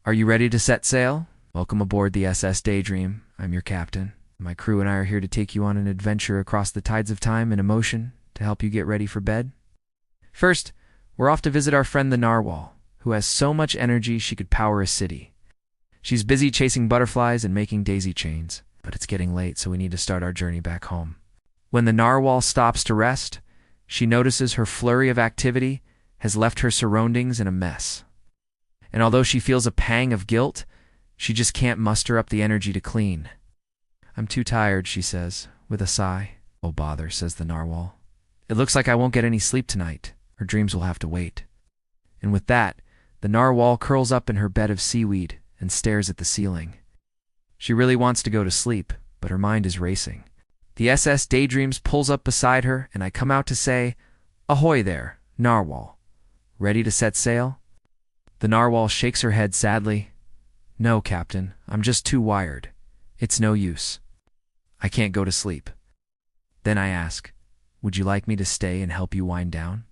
Are you ready to set sail? Welcome aboard the SS Daydream. I'm your captain. My crew and I are here to take you on an adventure across the tides of time and emotion to help you get ready for bed. First, we're off to visit our friend the narwhal, who has so much energy she could power a city. She's busy chasing butterflies and making daisy chains, but it's getting late, so we need to start our journey back home. When the narwhal stops to rest, she notices her flurry of activity has left her surroundings in a mess. And although she feels a pang of guilt, she just can't muster up the energy to clean. I'm too tired, she says, with a sigh. Oh bother, says the narwhal. It looks like I won't get any sleep tonight. Her dreams will have to wait. And with that, the narwhal curls up in her bed of seaweed and stares at the ceiling. She really wants to go to sleep, but her mind is racing. The SS Daydreams pulls up beside her, and I come out to say, "Ahoy there, narwhal. Ready to set sail?" The narwhal shakes her head sadly. "No, Captain, I'm just too wired. It's no use. I can't go to sleep." Then I ask, "Would you like me to stay and help you wind down?"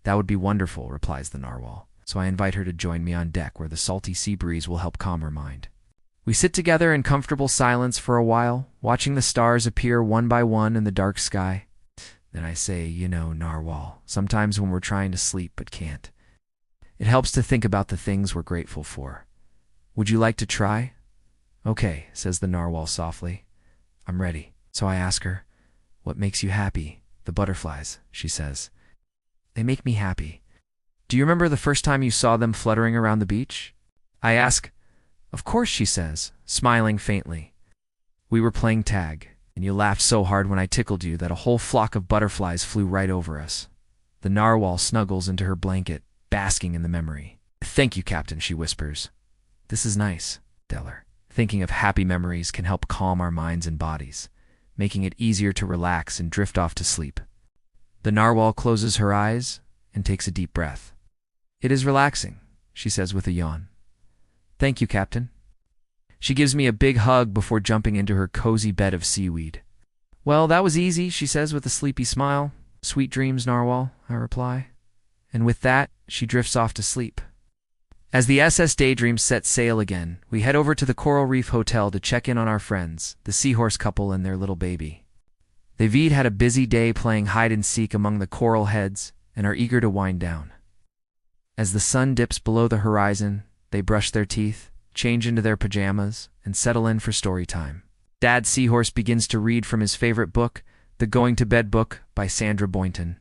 "That would be wonderful," replies the narwhal. So I invite her to join me on deck, where the salty sea breeze will help calm her mind. We sit together in comfortable silence for a while, watching the stars appear one by one in the dark sky. Then I say, "You know, narwhal, sometimes when we're trying to sleep but can't, it helps to think about the things we're grateful for. Would you like to try?" "Okay," says the narwhal softly. "I'm ready." So I ask her, "What makes you happy?" "The butterflies," she says. "They make me happy." "Do you remember the first time you saw them fluttering around the beach?" I ask. "Of course," she says, smiling faintly. "We were playing tag, and you laughed so hard when I tickled you that a whole flock of butterflies flew right over us." The narwhal snuggles into her blanket, basking in the memory. "Thank you, Captain," she whispers. "This is nice, Deller. Thinking of happy memories can help calm our minds and bodies, making it easier to relax and drift off to sleep." The narwhal closes her eyes and takes a deep breath. "It is relaxing," she says with a yawn. "Thank you, Captain." She gives me a big hug before jumping into her cozy bed of seaweed. "Well, that was easy," she says with a sleepy smile. "Sweet dreams, narwhal," I reply. And with that, she drifts off to sleep. As the SS Daydream sets sail again, we head over to the Coral Reef Hotel to check in on our friends, the seahorse couple and their little baby. They've had a busy day playing hide-and-seek among the coral heads and are eager to wind down. As the sun dips below the horizon, they brush their teeth, change into their pajamas, and settle in for story time. Dad Seahorse begins to read from his favorite book, The Going to Bed Book by Sandra Boynton.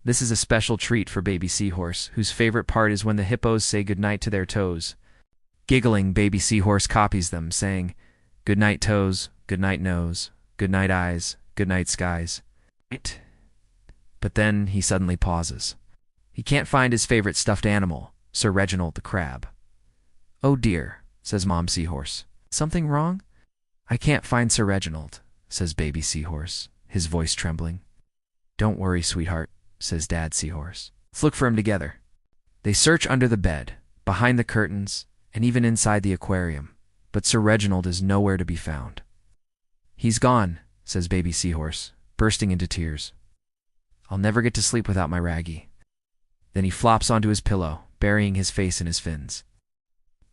This is a special treat for baby Seahorse, whose favorite part is when the hippos say goodnight to their toes. Giggling, baby Seahorse copies them, saying, "Good night toes, good night nose, good night eyes, good night skies." But then he suddenly pauses. He can't find his favorite stuffed animal, Sir Reginald the crab. "Oh dear," says Mom Seahorse. "Something wrong?" "I can't find Sir Reginald," says baby Seahorse, his voice trembling. "Don't worry, sweetheart," says Dad Seahorse. "Let's look for him together." They search under the bed, behind the curtains, and even inside the aquarium, but Sir Reginald is nowhere to be found. "He's gone," says baby Seahorse, bursting into tears. "I'll never get to sleep without my Raggy." Then he flops onto his pillow, burying his face in his fins.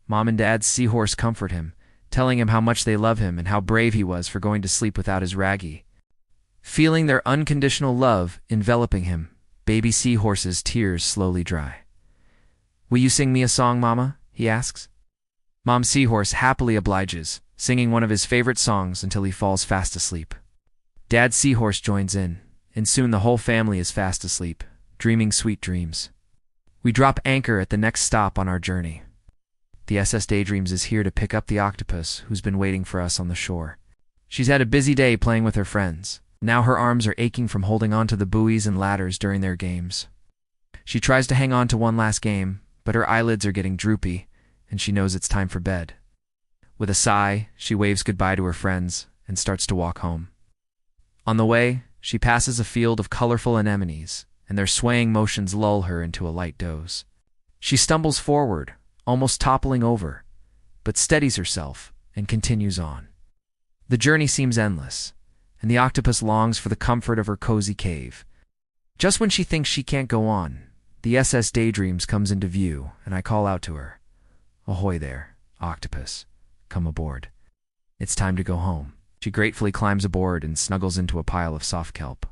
Mom and Dad Seahorse comfort him, telling him how much they love him and how brave he was for going to sleep without his Raggy. Feeling their unconditional love enveloping him, baby Seahorse's tears slowly dry. "Will you sing me a song, Mama?" he asks. Mom Seahorse happily obliges, singing one of his favorite songs until he falls fast asleep. Dad Seahorse joins in, and soon the whole family is fast asleep, dreaming sweet dreams. We drop anchor at the next stop on our journey. The SS Daydreams is here to pick up the octopus who's been waiting for us on the shore. She's had a busy day playing with her friends. Now her arms are aching from holding on to the buoys and ladders during their games. She tries to hang on to one last game, but her eyelids are getting droopy, and she knows it's time for bed. With a sigh, she waves goodbye to her friends and starts to walk home. On the way, she passes a field of colorful anemones, and their swaying motions lull her into a light doze. She stumbles forward, almost toppling over, but steadies herself and continues on. The journey seems endless, and the octopus longs for the comfort of her cozy cave. Just when she thinks she can't go on, the SS Daydreams comes into view, and I call out to her. Ahoy there, octopus. Come aboard. It's time to go home. She gratefully climbs aboard and snuggles into a pile of soft kelp.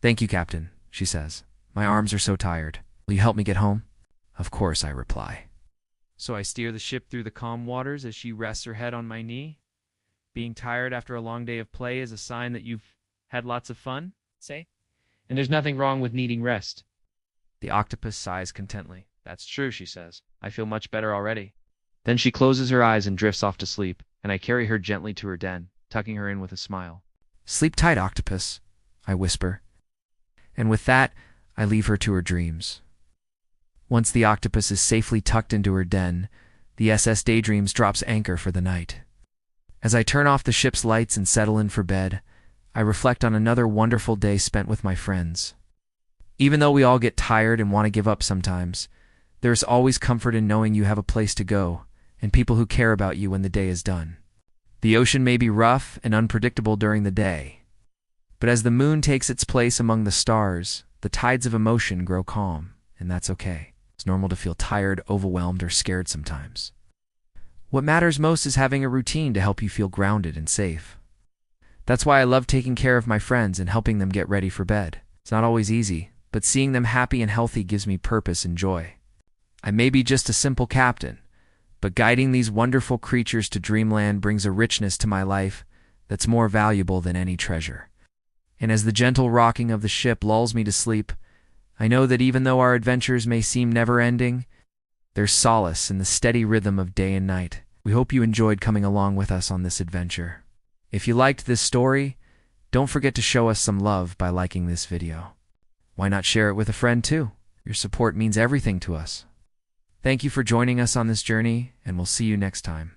Thank you, Captain, she says. My arms are so tired. Will you help me get home? Of course, I reply. So I steer the ship through the calm waters as she rests her head on my knee. Being tired after a long day of play is a sign that you've had lots of fun, say? And there's nothing wrong with needing rest. The octopus sighs contently. That's true, she says. I feel much better already. Then she closes her eyes and drifts off to sleep, and I carry her gently to her den, tucking her in with a smile. Sleep tight, octopus, I whisper. And with that, I leave her to her dreams. Once the octopus is safely tucked into her den, the SS Daydreams drops anchor for the night. As I turn off the ship's lights and settle in for bed, I reflect on another wonderful day spent with my friends. Even though we all get tired and want to give up sometimes, there is always comfort in knowing you have a place to go and people who care about you when the day is done. The ocean may be rough and unpredictable during the day, but as the moon takes its place among the stars, the tides of emotion grow calm, and that's okay. It's normal to feel tired, overwhelmed, or scared sometimes. What matters most is having a routine to help you feel grounded and safe. That's why I love taking care of my friends and helping them get ready for bed. It's not always easy, but seeing them happy and healthy gives me purpose and joy. I may be just a simple captain, but guiding these wonderful creatures to dreamland brings a richness to my life that's more valuable than any treasure. And as the gentle rocking of the ship lulls me to sleep, I know that even though our adventures may seem never-ending, there's solace in the steady rhythm of day and night. We hope you enjoyed coming along with us on this adventure. If you liked this story, don't forget to show us some love by liking this video. Why not share it with a friend too? Your support means everything to us. Thank you for joining us on this journey, and we'll see you next time.